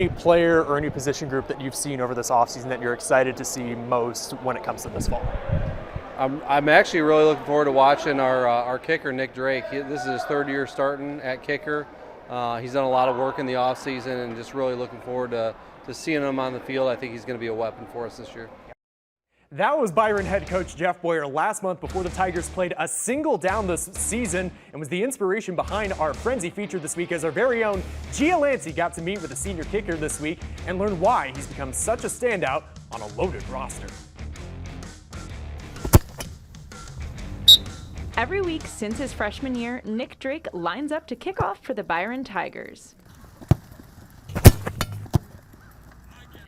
A player or any position group that you've seen over this offseason that you're excited to see most when it comes to this fall? I'm actually really looking forward to watching our kicker, Nick Drake. This is his third year starting at kicker. He's done a lot of work in the offseason and just really looking forward to seeing him on the field. I think he's going to be a weapon for us this year. That was Byron head coach Jeff Boyer last month before the Tigers played a single down this season and was the inspiration behind our Frenzy feature this week as our very own Gia Lancey got to meet with a senior kicker this week and learn why he's become such a standout on a loaded roster. Every week since his freshman year, Nick Drake lines up to kick off for the Byron Tigers.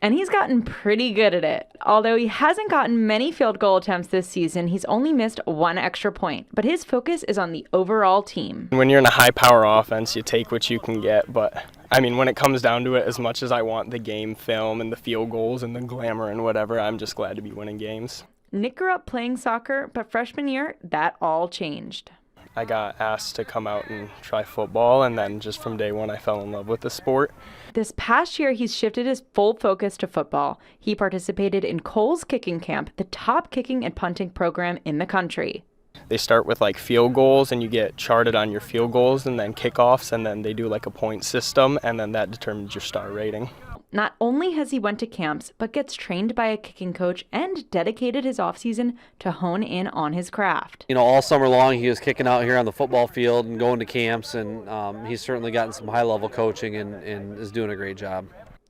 And he's gotten pretty good at it. Although he hasn't gotten many field goal attempts this season, he's only missed one extra point. But his focus is on the overall team. When you're in a high-power offense, you take what you can get. But, I mean, when it comes down to it, as much as I want the game film and the field goals and the glamour and whatever, I'm just glad to be winning games. Nick grew up playing soccer, but freshman year, that all changed. I got asked to come out and try football, and then just from day one, I fell in love with the sport. This past year, he's shifted his full focus to football. He participated in Cole's Kicking Camp, the top kicking and punting program in the country. They start with like field goals, and you get charted on your field goals, and then kickoffs, and then they do like a point system, and then that determines your star rating. Not only has he went to camps, but gets trained by a kicking coach and dedicated his offseason to hone in on his craft. You know, all summer long he was kicking out here on the football field and going to camps, and he's certainly gotten some high-level coaching and is doing a great job.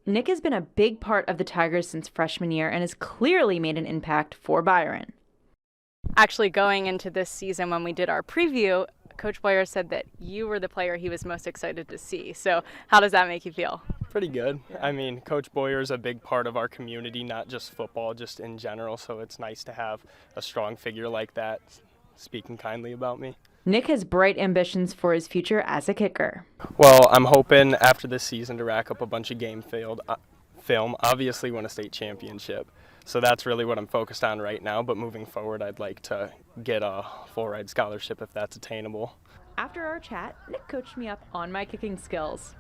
Nick has been a big part of the Tigers since freshman year and has clearly made an impact for Byron. Actually, going into this season when we did our preview, Coach Boyer said that you were the player he was most excited to see. So how does that make you feel? Pretty good. I mean, Coach Boyer is a big part of our community, not just football, just in general. So it's nice to have a strong figure like that speaking kindly about me. Nick has bright ambitions for his future as a kicker. Well, I'm hoping after this season to rack up a bunch of game film, obviously win a state championship. So that's really what I'm focused on right now, but moving forward I'd like to get a full ride scholarship if that's attainable. After our chat, Nick coached me up on my kicking skills.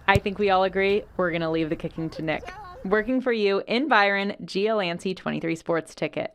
I think we all agree we're going to leave the kicking to Nick. Working for you in Byron, Gia Lancey, 23 Sports Ticket.